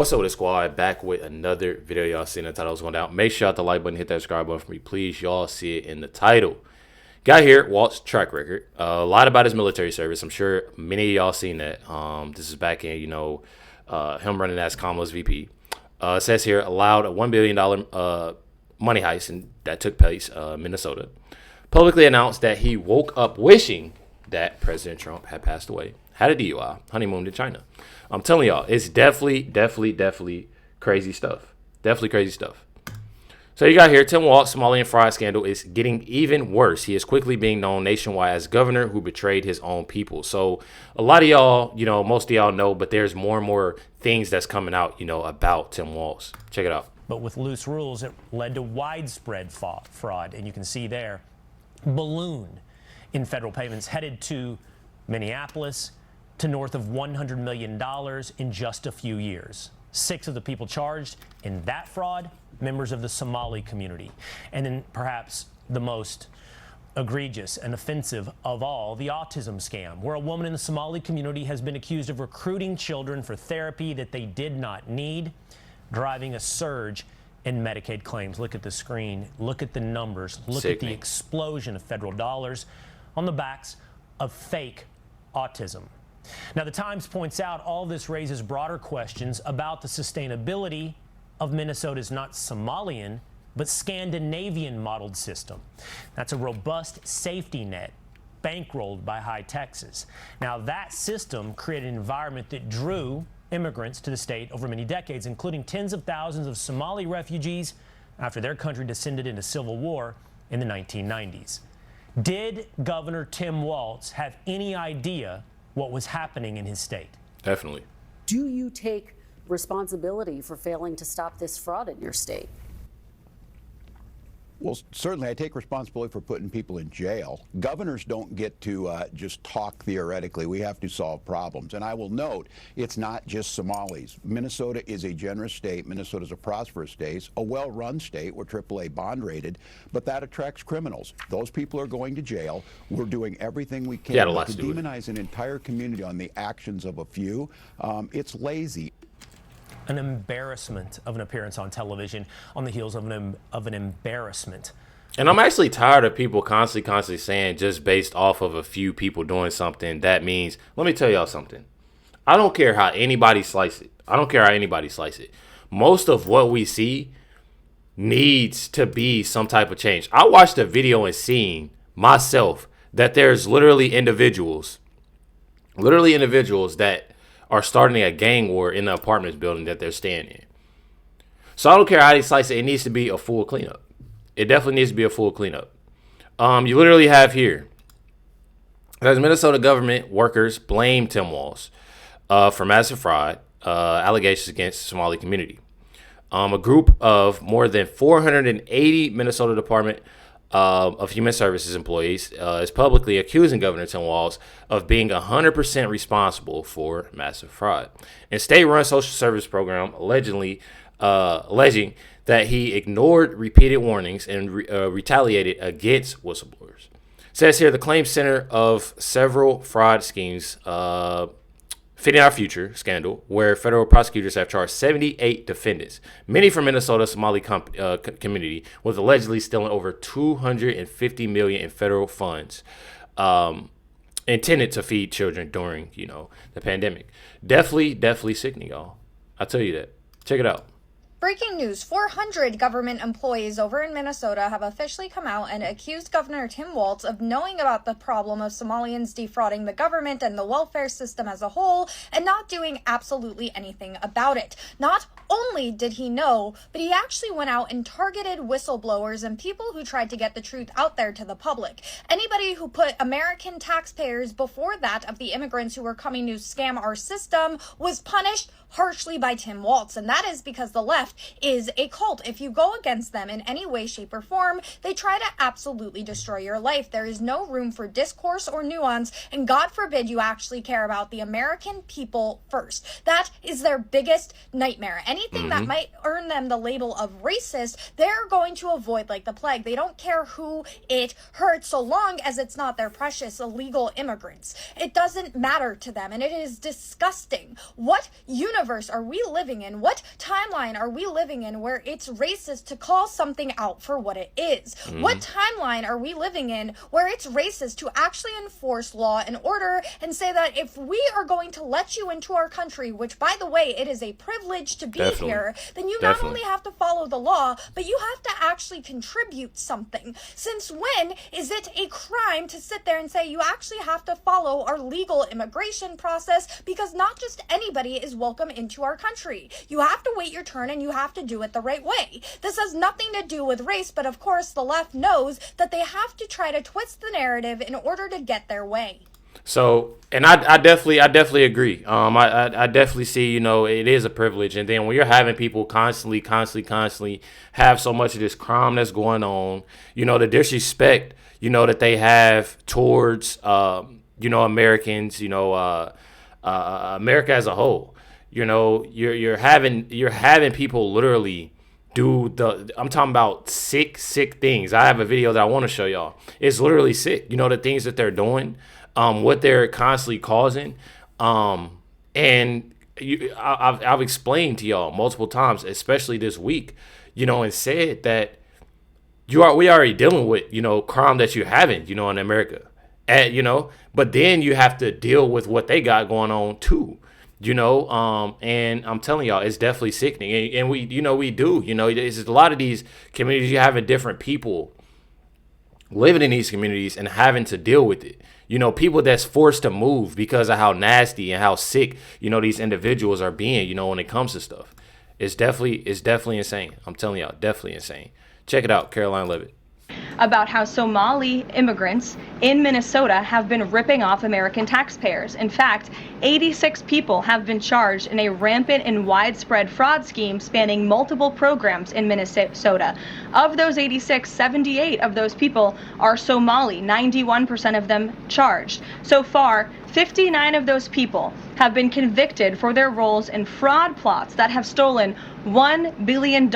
What's up with the squad? Back with another video. Y'all seen the title was going down. Make sure you hit the like button, hit that subscribe button for me, please. Y'all see it in the title. Got here, Walz track record. A lot about his military service. I'm sure many of y'all seen that. This is back in, him running as Kamala's VP. It says here, allowed a $1 billion money heist, and that took place in Minnesota. Publicly announced that he woke up wishing that President Trump had passed away. Had a DUI, honeymooned in China. I'm telling y'all, it's definitely crazy stuff. Definitely crazy stuff. So you got here, Tim Walz, Somalian fraud scandal is getting even worse. He is quickly being known nationwide as governor who betrayed his own people. So a lot of y'all, most of y'all know, but there's more and more things that's coming out, about Tim Walz. Check it out. But with loose rules, it led to widespread fraud. And you can see there, balloon in federal payments headed to Minneapolis to north of $100 million in just a few years. 6 of the people charged in that fraud, members of the Somali community. And then perhaps the most egregious and offensive of all, the autism scam, where a woman in the Somali community has been accused of recruiting children for therapy that they did not need, driving a surge in Medicaid claims. Look at the screen, look at the numbers, look at the explosion of federal dollars on the backs of fake autism. Now, the Times points out all this raises broader questions about the sustainability of Minnesota's not Somalian, but Scandinavian modeled system. That's a robust safety net bankrolled by high taxes. Now, that system created an environment that drew immigrants to the state over many decades, including tens of thousands of Somali refugees after their country descended into civil war in the 1990s. Did Governor Tim Walz have any idea what was happening in his state? Definitely. Do you take responsibility for failing to stop this fraud in your state? Well, certainly I take responsibility for putting people in jail. Governors don't get to just talk theoretically. We have to solve problems. And I will note, it's not just Somalis. Minnesota is a generous state. Minnesota is a prosperous state, a well-run state. We're AAA bond rated, but that attracts criminals. Those people are going to jail. We're doing everything we can to demonize an entire community on the actions of a few. It's lazy. An embarrassment of an appearance on television on the heels of an embarrassment. And I'm actually tired of people constantly saying just based off of a few people doing something, that means, let me tell y'all something. I don't care how anybody slice it. Most of what we see needs to be some type of change. I watched a video and seen myself that there's literally individuals that are starting a gang war in the apartments building that they're staying in. So I don't care how they slice it. It needs to be a full cleanup. It definitely needs to be a full cleanup. You literally have here, as Minnesota government workers blame Tim Walz for massive fraud allegations against the Somali community. A group of more than 480 Minnesota Department of Human Services employees is publicly accusing Governor Tim Walz of being 100% responsible for massive fraud. And state-run social service program alleging that he ignored repeated warnings and retaliated against whistleblowers. It says here the claim center of several fraud schemes fitting our future scandal, where federal prosecutors have charged 78 defendants, many from Minnesota Somali community, with allegedly stealing over $250 million in federal funds intended to feed children during, the pandemic. Definitely sickening, y'all. I'll tell you that. Check it out. Breaking news, 400 government employees over in Minnesota have officially come out and accused Governor Tim Walz of knowing about the problem of Somalians defrauding the government and the welfare system as a whole and not doing absolutely anything about it. Not only did he know, but he actually went out and targeted whistleblowers and people who tried to get the truth out there to the public. Anybody who put American taxpayers before that of the immigrants who were coming to scam our system was punished harshly by Tim Walz, and that is because the left is a cult. If you go against them in any way, shape, or form, they try to absolutely destroy your life. There is no room for discourse or nuance, and God forbid you actually care about the American people first. That is their biggest nightmare. anything that might earn them the label of racist, they're going to avoid like the plague. They don't care who it hurts so long as it's not their precious illegal immigrants. It doesn't matter to them, and it is disgusting. What universe are we living in? What timeline are we living in where it's racist to call something out for what it is? What timeline are we living in where it's racist to actually enforce law and order and say that if we are going to let you into our country, which by the way, it is a privilege to be here, then you not only have to follow the law, but you have to actually contribute something. Since when is it a crime to sit there and say you actually have to follow our legal immigration process, because not just anybody is welcome into our country. You have to wait your turn and you have to do it the right way. This has nothing to do with race, but of course the left knows that they have to try to twist the narrative in order to get their way. So, and I definitely agree. I definitely see, it is a privilege. And then when you're having people constantly have so much of this crime that's going on, the disrespect, that they have towards, Americans, America as a whole, you're having people literally do I'm talking about sick things. I have a video that I want to show y'all. It's literally sick. The things that they're doing. What they're constantly causing, and I've explained to y'all multiple times, especially this week, and said that we already dealing with crime that you haven't, in America, but then you have to deal with what they got going on too, and I'm telling y'all, it's definitely sickening, and we do, it's a lot of these communities you having different people living in these communities and having to deal with it. People that's forced to move because of how nasty and how sick, these individuals are being, when it comes to stuff. It's definitely insane. I'm telling y'all, definitely insane. Check it out, Caroline Levitt. About how Somali immigrants in Minnesota have been ripping off American taxpayers. In fact, 86 people have been charged in a rampant and widespread fraud scheme spanning multiple programs in Minnesota. Of those 86, 78 of those people are Somali, 91% of them charged. So far, 59 of those people have been convicted for their roles in fraud plots that have stolen $1 billion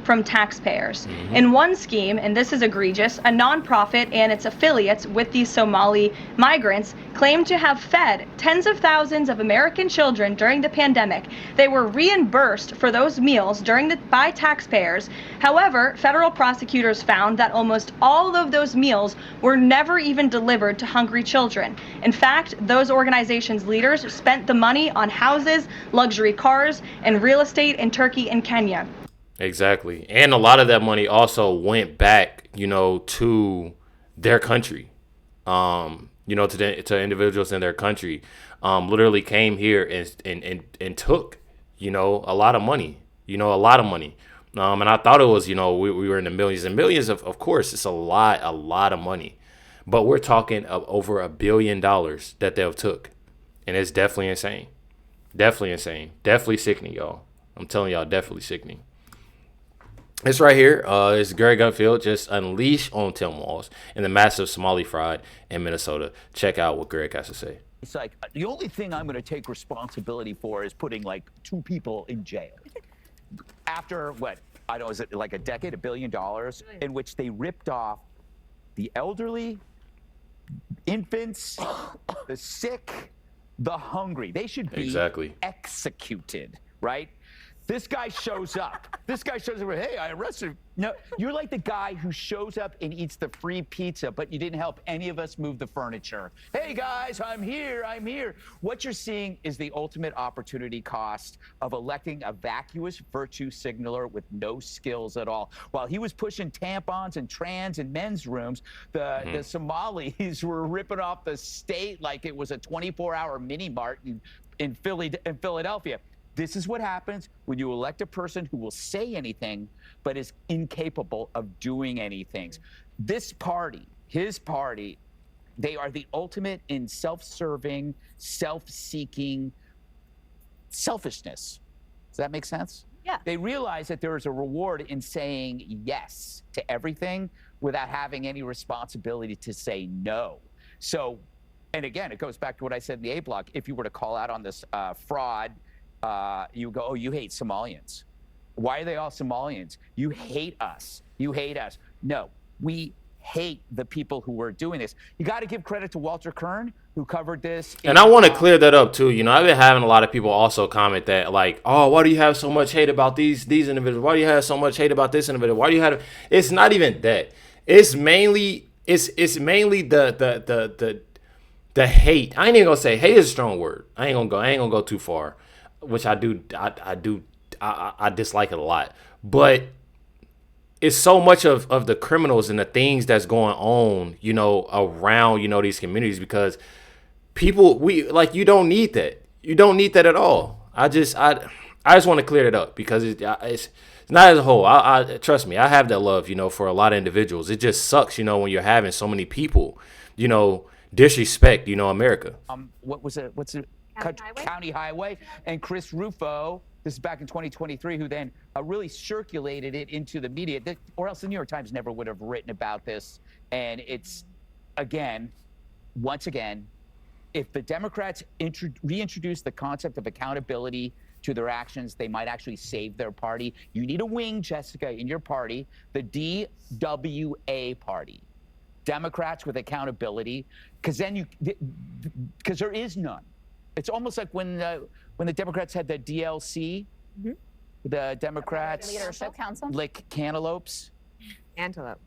from taxpayers. In one scheme, and this is egregious, a nonprofit and its affiliates with these Somali migrants claimed to have fed tens of thousands of American children during the pandemic. They were reimbursed for those meals by taxpayers. However, federal prosecutors found that almost all of those meals were never even delivered to hungry children. In fact, those organizations' leaders spent the money on houses, luxury cars, and real estate in Turkey and Kenya. Exactly. And a lot of that money also went back, to their country, to individuals in their country, literally came here and took, a lot of money, and I thought it was, we were in the millions and millions of course, it's a lot of money, but we're talking of over $1 billion that they've took. And it's definitely insane. Definitely sickening, y'all. I'm telling y'all, definitely sickening. It's right here. It's Gary Gunfield, just unleash on Tim Walz and the massive Somali fraud in Minnesota. Check out what Greg has to say. It's like, the only thing I'm going to take responsibility for is putting like 2 people in jail. After what, I don't know, is it like a decade, $1 billion, in which they ripped off the elderly, infants, the sick, the hungry. They should be executed, right? This guy shows up. Hey, I arrested him. No, you're like the guy who shows up and eats the free pizza, but you didn't help any of us move the furniture. Hey guys, I'm here. What you're seeing is the ultimate opportunity cost of electing a vacuous virtue signaler with no skills at all. While he was pushing tampons and trans in men's rooms, the Somalis were ripping off the state like it was a 24-hour mini-mart in Philadelphia. This is what happens when you elect a person who will say anything but is incapable of doing anything. This party, his party, they are the ultimate in self-serving, self-seeking selfishness. Does that make sense? Yeah. They realize that there is a reward in saying yes to everything without having any responsibility to say no. So, and again, it goes back to what I said in the A block. If you were to call out on this fraud, you go, oh, you hate Somalians. Why are they all Somalians? You hate us. You hate us. No, we hate the people who were doing this. You got to give credit to Walter Kern, who covered this. And I want to clear that up too. You know, I've been having a lot of people also comment that, like, oh, why do you have so much hate about these individuals? Why do you have so much hate about this individual? Why do you have? It's not even that. It's mainly the hate. I ain't even gonna say hate is a strong word. I ain't gonna go too far, which I do. I dislike it a lot, but it's so much of the criminals and the things that's going on, you know, around, you know, these communities, because people, you don't need that. You don't need that at all. I just want to clear it up, because it's not as a whole. I trust me, I have that love, you know, for a lot of individuals. It just sucks, you know, when you're having so many people, you know, disrespect, you know, America. What's it? County Highway. And Chris Rufo, this is back in 2023, who then really circulated it into the media, or else the New York Times never would have written about this. And it's, once again, if the Democrats reintroduce the concept of accountability to their actions, they might actually save their party. You need a wing, Jessica, in your party, the DWA party. Democrats with accountability, because there is none. It's almost like when the Democrats had the DLC, the Democrats Leadership Council, like cantaloupes. Antelope.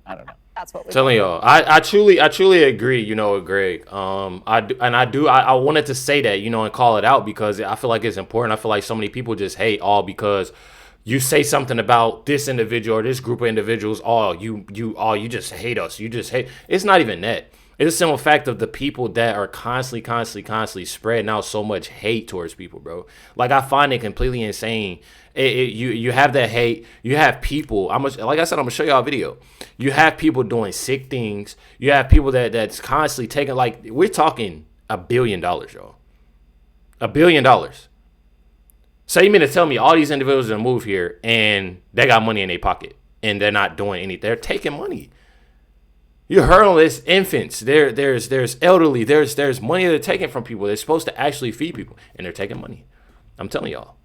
I don't know. That's what we're Telling y'all, I truly agree, you know, with Greg. I wanted to say that, you know, and call it out, because I feel like it's important. I feel like so many people just hate all because you say something about this individual or this group of individuals. You just hate us. You just hate. It's not even that. It's a simple fact of the people that are constantly spreading out so much hate towards people, bro. Like, I find it completely insane. You have that hate. You have people. Like I said, I'm gonna show y'all a video. You have people doing sick things. You have people that's constantly taking, like, we're talking $1 billion, y'all. $1 billion. So you mean to tell me all these individuals that move here and they got money in their pocket and they're not doing anything? They're taking money. You heard on this, infants. There's elderly. There's money they're taking from people. They're supposed to actually feed people, and they're taking money. I'm telling y'all,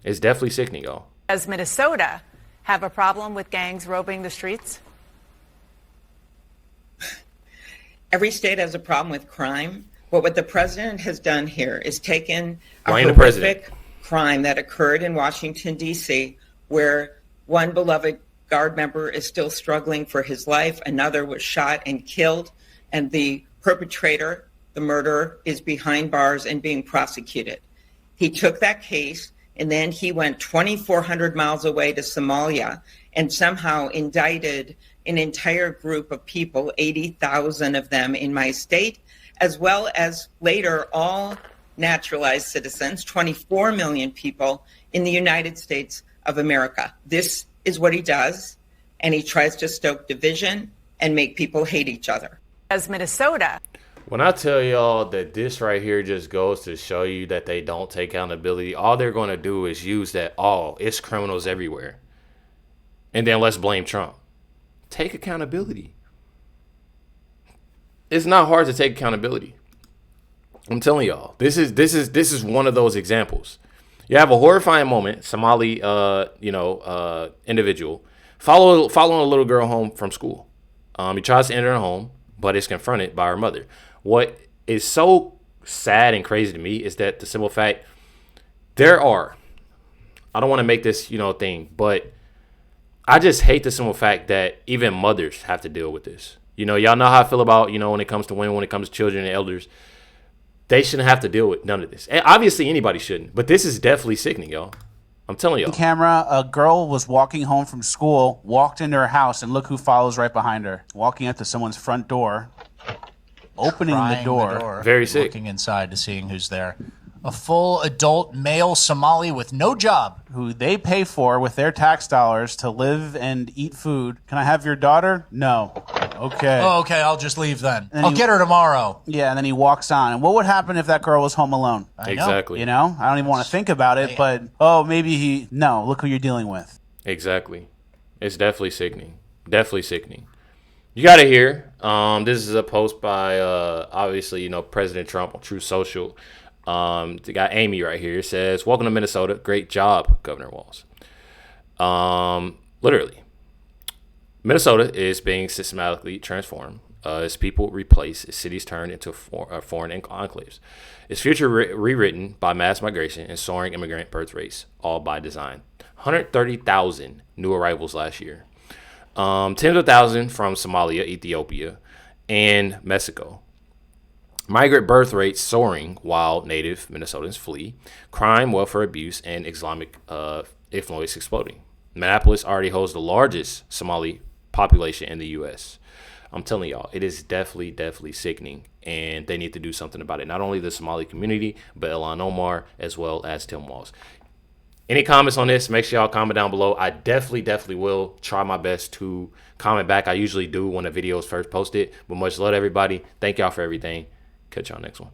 it's definitely sickening, y'all. Does Minnesota have a problem with gangs roaming the streets? Every state has a problem with crime. But what the president has done here is taken a Blame the horrific crime that occurred in Washington, D.C., where one beloved Guard member is still struggling for his life. Another was shot and killed. And the perpetrator, the murderer, is behind bars and being prosecuted. He took that case, and then he went 2,400 miles away to Somalia and somehow indicted an entire group of people, 80,000 of them in my state, as well as later all naturalized citizens, 24 million people in the United States of America. This is what he does, and he tries to stoke division and make people hate each other. As Minnesota. When I tell y'all that this right here just goes to show you that they don't take accountability, all they're going to do is use that, it's criminals everywhere. And then let's blame Trump. Take accountability. It's not hard to take accountability. I'm telling y'all, this is one of those examples. You have a horrifying moment, Somali, individual, following a little girl home from school. He tries to enter her home, but is confronted by her mother. What is so sad and crazy to me is that the simple fact I don't want to make this, thing, but I just hate the simple fact that even mothers have to deal with this. Y'all know how I feel about, when it comes to women, when it comes to children and elders. They shouldn't have to deal with none of this. And obviously, anybody shouldn't. But this is definitely sickening, y'all. I'm telling y'all. Camera, a girl was walking home from school, walked into her house, and look who follows right behind her. Walking up to someone's front door, opening the door. Very sick. Looking inside to seeing who's there. A full adult male Somali with no job. Who they pay for with their tax dollars to live and eat food. Can I have your daughter? No. Okay. Oh, okay, I'll just leave then. I'll get her tomorrow. Yeah, and then he walks on. And what would happen if that girl was home alone? Exactly. I don't even want to think about it, but, maybe no, look who you're dealing with. Exactly. It's definitely sickening. Definitely sickening. You got to hear, this is a post by, obviously, President Trump on Truth Social. The guy Amy right here says, "Welcome to Minnesota. Great job, Governor Walz." Literally, Minnesota is being systematically transformed as people replace, as cities turn into foreign enclaves. Its future rewritten by mass migration and soaring immigrant birth rates, all by design. 130,000 new arrivals last year. Tens of thousands from Somalia, Ethiopia, and Mexico. Migrant birth rates soaring while native Minnesotans flee. Crime, welfare abuse, and Islamic influence exploding. Minneapolis already holds the largest Somali population in the U.S. I'm telling y'all, it is definitely sickening, and they need to do something about it. Not only the Somali community, but Ilhan Omar, as well as Tim Walz. Any comments on this, make sure y'all comment down below. I definitely will try my best to comment back. I usually do when a video is first posted. But much love to everybody. Thank y'all for everything. Catch y'all next one.